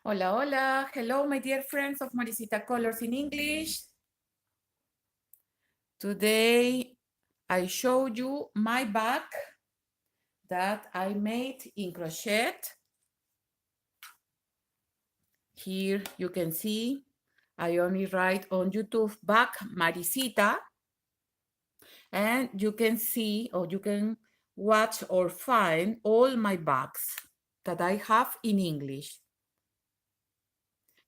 Hola, hola. Hello, my dear friends of Maricita Colors in English. Today, I show you my bag that I made in crochet. Here you can see, I only write on YouTube bag Maricita. And you can see, or you can watch or find all my bags that I have in English.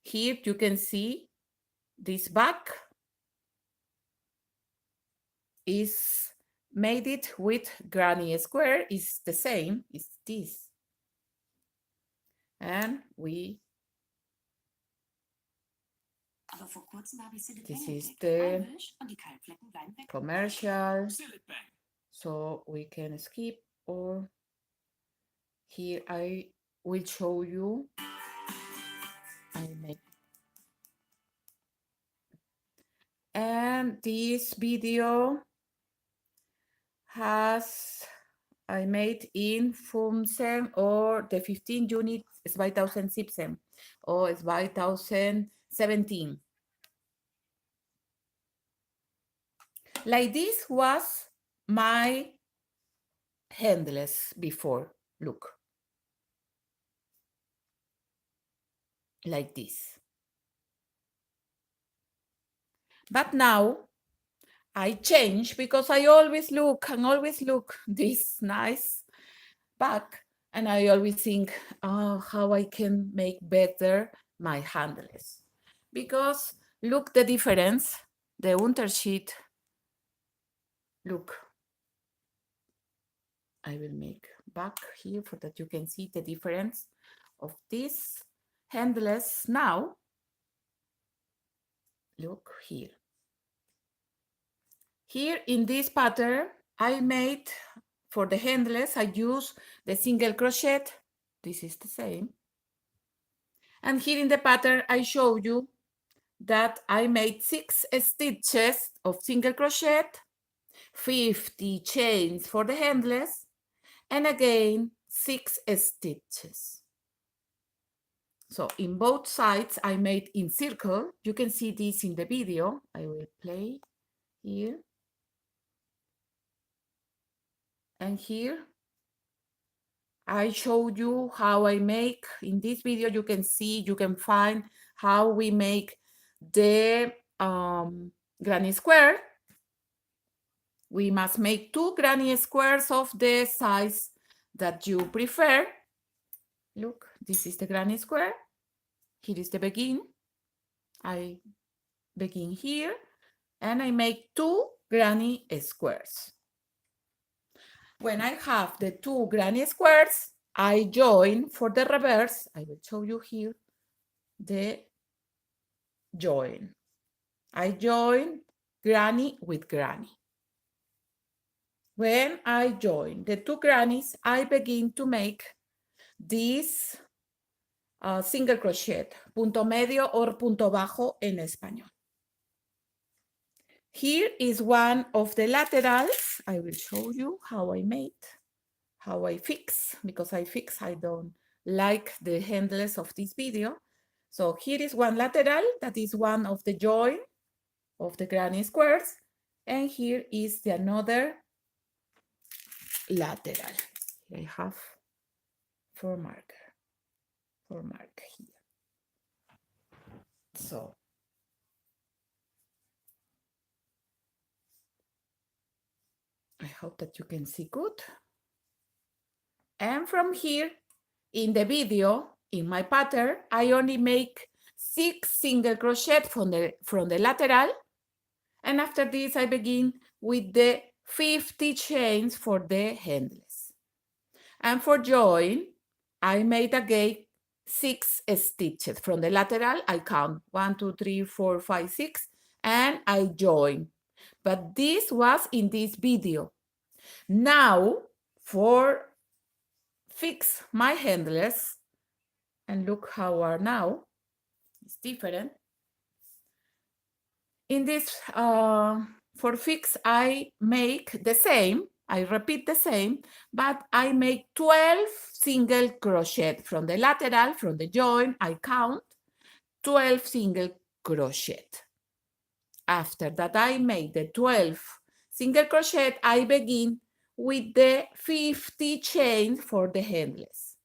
Here you can see this bag is made it with granny square, is the same, is this. And this is the commercial, so we can skip, or here I will show you. And this video I made in 15 or the 15 units 2017 or 2017. Like this was my handless before, look. Like this. But now I change because I always look this nice bag, and I always think, oh, how I can make better my handles. Because look the difference, the unterschied. Look, I will make back here so that you can see the difference of this handless now. Look here. Here in this pattern, I made for the handless, I use the single crochet. This is the same. And here in the pattern, I show you that I made 6 stitches of single crochet, 50 chains for the handless, and again 6 stitches. So in both sides I made in circle. You can see this in the video. I will play here. And here I showed you how I make. In this video you can see, you can find how we make the granny square. We must make 2 granny squares of the size that you prefer. Look, this is the granny square. Here is the begin. I begin here and I make 2 granny squares. When I have the 2 granny squares, I join for the reverse. I will show you here the join. I join granny with granny. When I join the 2 grannies, I begin to make this single crochet, punto medio or punto bajo en español. Here is one of the laterals. I will show you how I made, how I fix, because I don't like the handles of this video. So here is one lateral, that is one of the join of the granny squares. And here is the another lateral. I have for mark here. So I hope that you can see good. And from here in the video, in my pattern, I only make 6 single crochet from the lateral. And after this, I begin with the 50 chains for the handless. And for join, I made again 6 stitches from the lateral. I count 1, 2, 3, 4, 5, 6, and I join. But this was in this video. Now, for fix my handless, and look how are now, it's different. In this, for fix, I make the same, I repeat the same, but I make 12 single crochet from the lateral, from the join, I count 12 single crochet. After that I make the 12 single crochet, I begin with the 50 chains for the handless.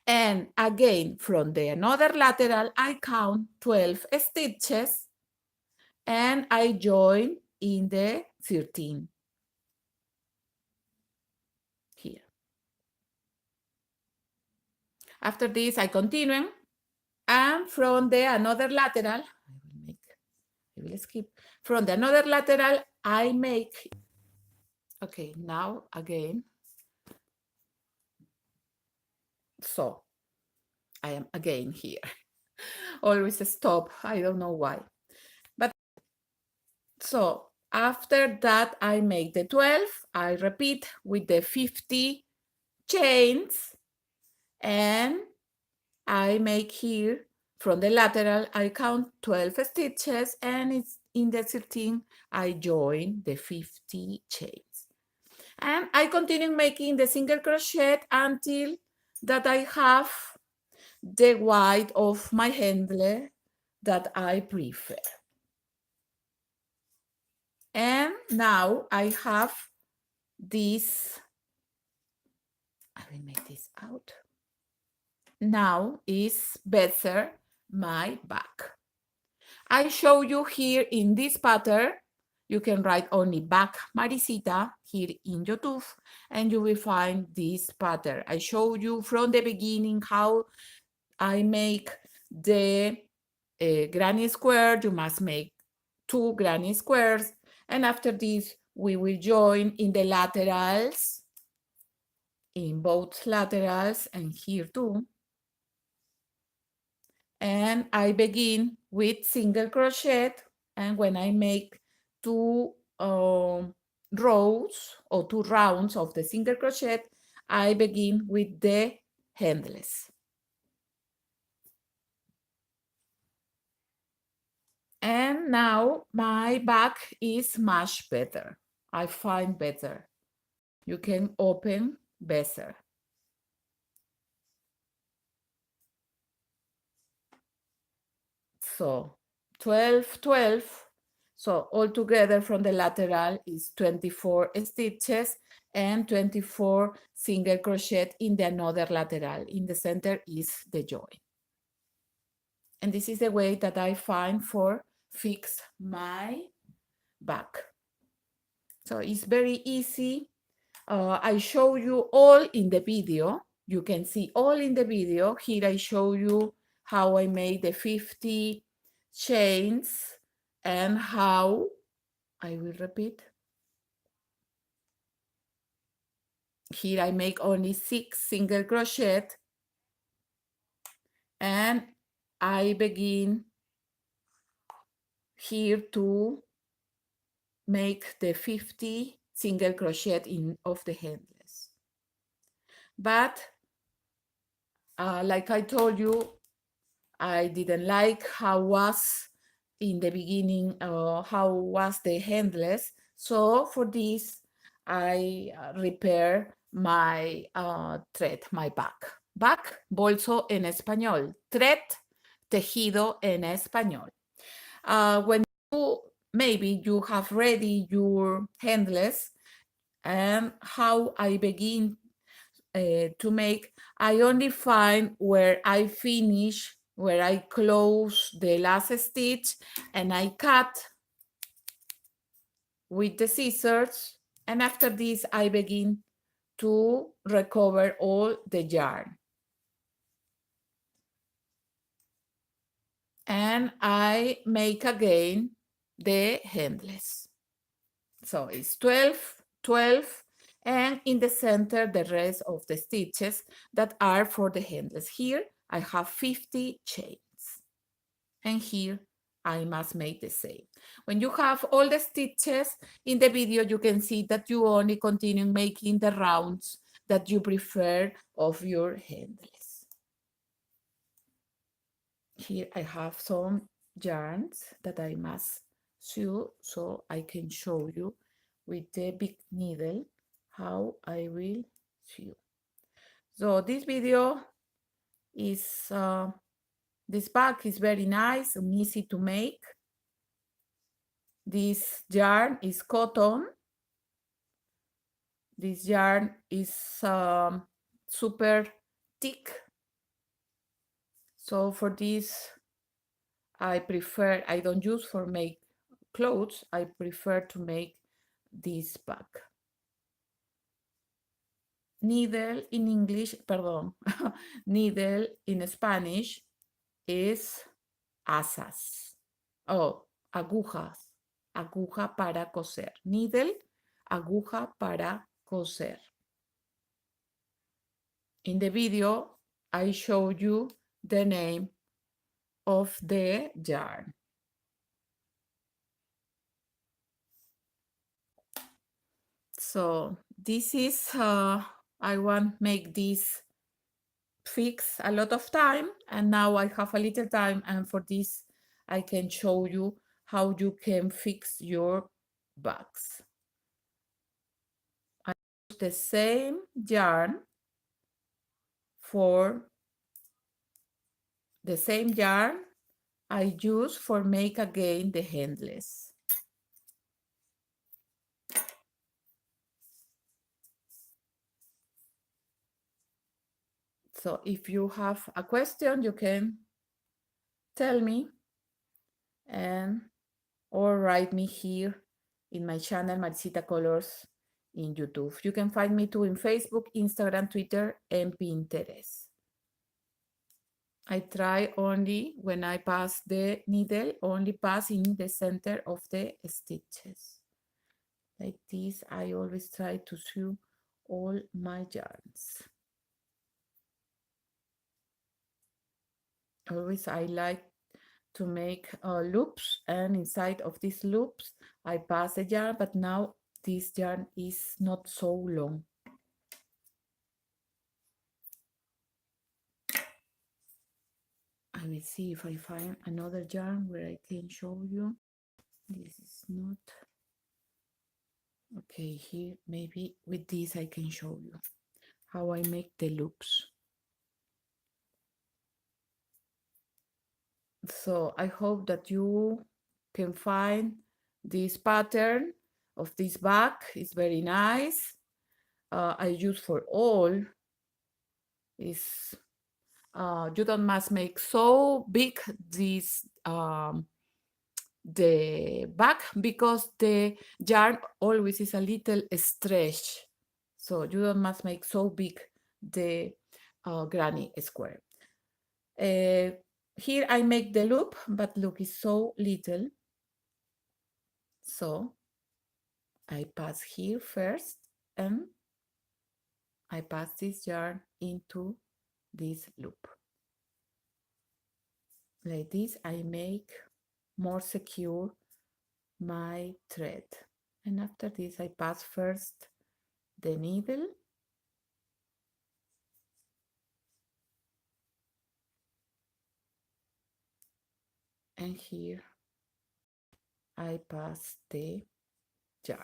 And again, from the another lateral, I count 12 stitches and I join in the 13 here. After this, I continue, and from the another lateral, I will skip. From the another lateral, I make, okay, now again. So I am again here. Always stop, I don't know why. But so after that, I make the 12, I repeat with the 50 chains, and I make here from the lateral, I count 12 stitches, and it's in the 13, I join the 50 chains. And I continue making the single crochet until that I have the white of my handle that I prefer. And now I have this, I will make this out. Now is better my back. I show you here in this pattern, you can write only back Maricita here in YouTube, and you will find this pattern. I show you from the beginning how I make the granny square. You must make 2 granny squares, and after this we will join in the laterals, in both laterals and here too. And I begin with single crochet, and when I make 2 rows or 2 rounds of the single crochet, I begin with the handless. And now my back is much better. I find better. You can open better. So 12, 12. So altogether from the lateral is 24 stitches and 24 single crochet in the another lateral. In the center is the join. And this is the way that I find for fix my back. So it's very easy. I show you all in the video. You can see all in the video. Here I show you how I made the 50 chains and how, I will repeat. Here I make only 6 single crochet, and I begin here to make the 50 single crochet of the handless. But like I told you, I didn't like how was in the beginning, how was the handless. So for this, I repair my thread, my back. Back, bolso en español. Thread, tejido en español. When you, maybe you have ready your handless, and how I begin to make, I only find where I finish, where I close the last stitch, and I cut with the scissors, and after this I begin to recover all the yarn. And I make again the handless. So it's 12, 12, and in the center the rest of the stitches that are for the handless. Here I have 50 chains, and here I must make the same. When you have all the stitches in the video, you can see that you only continue making the rounds that you prefer of your handless. Here I have some yarns that I must sew so I can show you with the big needle how I will sew. So this video is, this bag is very nice and easy to make. This yarn is cotton. This yarn is super thick. So for this, I don't use for make clothes. I prefer to make this bag. Needle in English, perdón, needle in Spanish is asas. Oh, agujas. Aguja para coser. Needle, aguja para coser. In the video, I show you the name of the yarn. So this is, I want make this fix a lot of time, and now I have a little time, and for this I can show you how you can fix your bags. I use the same yarn for the same yarn I use for make again the handless. So if you have a question, you can tell me and or write me here in my channel Maricita Colors in YouTube. You can find me too in Facebook, Instagram, Twitter, and Pinterest. I try only when I pass the needle, only pass in the center of the stitches. Like this, I always try to sew all my yarns. Always I like to make loops, and inside of these loops I pass the yarn, but now this yarn is not so long. I will see if I find another yarn where I can show you. This is not okay. Here maybe with this I can show you how I make the loops. So I hope that you can find this pattern of this bag. It's very nice. I use for all. Is you don't must make so big this the back, because the yarn always is a little stretch. So you don't must make so big the granny square. Here I make the loop, but look, it's so little. So I pass here first, and I pass this yarn into this loop. Like this, I make more secure my thread. And after this, I pass first the needle, and here I pass the yarn.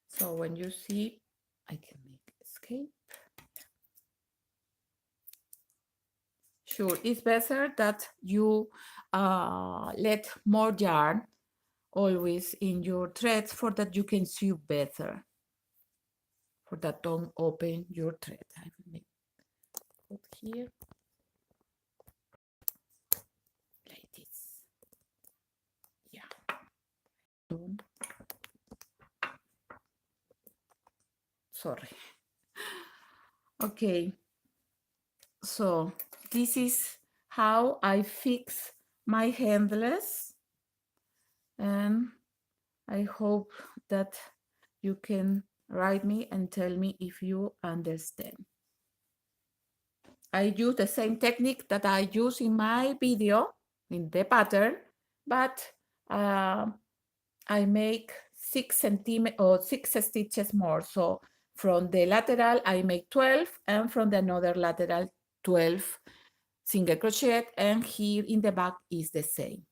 So when you see, I can make escape. Sure, it's better that you let more yarn always in your threads, for that you can sew better, for that don't open your thread. I will make put here like this. Yeah. Sorry. Okay. So this is how I fix my handless, and I hope that you can write me and tell me if you understand. I use the same technique that I use in my video, in the pattern, but I make 6 centimeters or 6 stitches more. So from the lateral, I make 12, and from the another lateral, 12 single crochet, and here in the back is the same.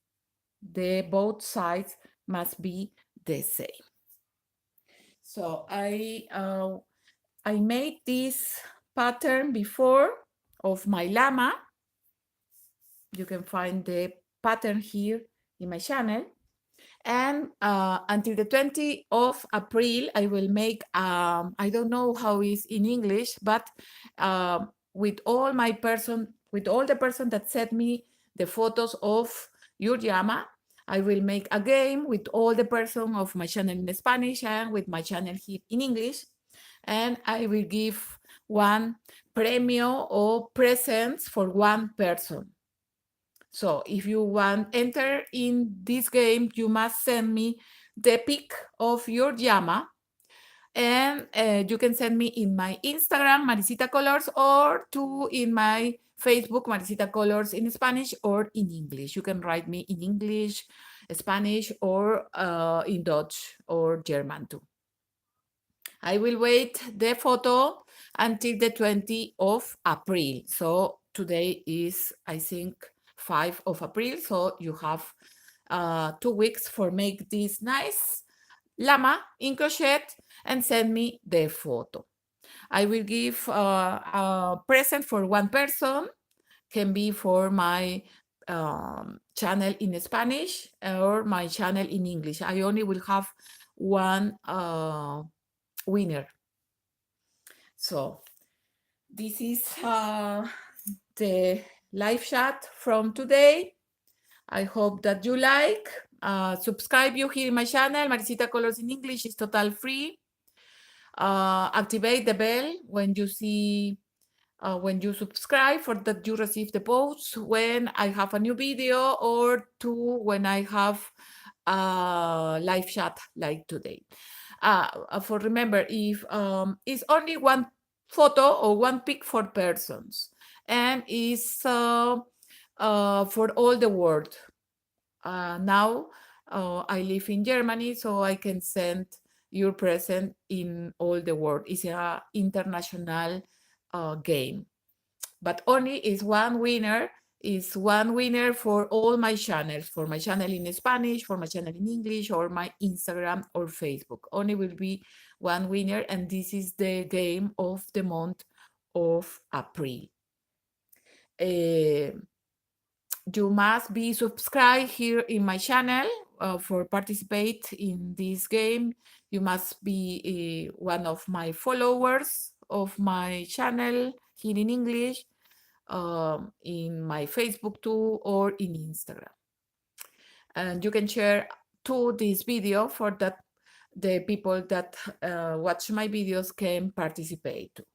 The both sides must be the same. So I made this pattern before of my llama. You can find the pattern here in my channel. And until the 20th of April, I will make, I don't know how it's in English, but with all the person that sent me the photos of your llama, I will make a game with all the person of my channel in Spanish and with my channel here in English. And I will give one premio or presents for one person. So if you want enter in this game, you must send me the pic of your llama, and you can send me in my Instagram, Maricita Colors, or to in my Facebook, Maricita Colors in Spanish or in English. You can write me in English, Spanish, or in Dutch or German too. I will wait the photo until the 20th of April. So today is, I think, 5 of April. So you have 2 weeks for make this nice llama in crochet and send me the photo. I will give a present for one person, can be for my channel in Spanish or my channel in English. I only will have one winner. So this is the live chat from today. I hope that you like. Subscribe you here in my channel, Maricita Colors in English is total free. Activate the bell when you see, when you subscribe, for that you receive the posts when I have a new video, or when I have a live chat like today. For remember, if it's only one photo or one pic for persons, and is for all the world. Now I live in Germany, so I can send your present in all the world. It's an international game, but only is one winner. Is one winner for all my channels, for my channel in Spanish, for my channel in English, or my Instagram or Facebook. Only will be one winner, and this is the game of the month of April. You must be subscribed here in my channel for participate in this game. You must be one of my followers of my channel here in English, in my Facebook too, or in Instagram. And you can share to this video for that the people that watch my videos can participate too.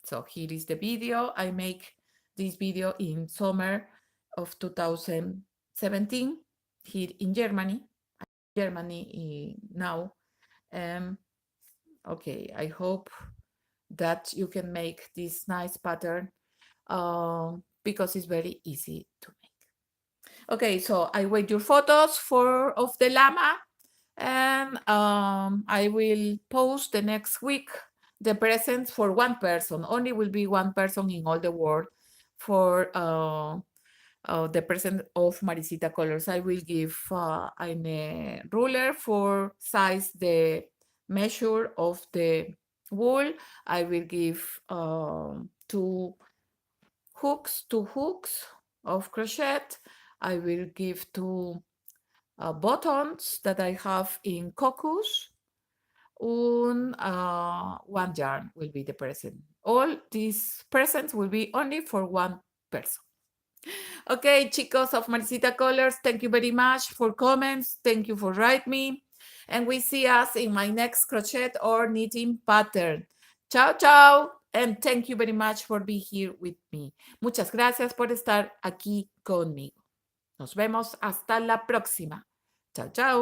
So here is the video. I make this video in summer of 2017 here in Germany. Now. Okay, I hope that you can make this nice pattern because it's very easy to make. Okay, so I wait your photos of the llama, and I will post the next week the presents for one person. Only will be one person in all the world for the present of Maricita Colors. I will give a ruler for size the measure of the wool. I will give two hooks of crochet. I will give two buttons that I have in Cocos. One yarn will be the present. All these presents will be only for one person. Okay, chicos of Maricita Colors, thank you very much for comments. Thank you for writing me. And we see us in my next crochet or knitting pattern. Chao, chao. And thank you very much for being here with me. Muchas gracias por estar aquí conmigo. Nos vemos hasta la próxima. Chao, chao.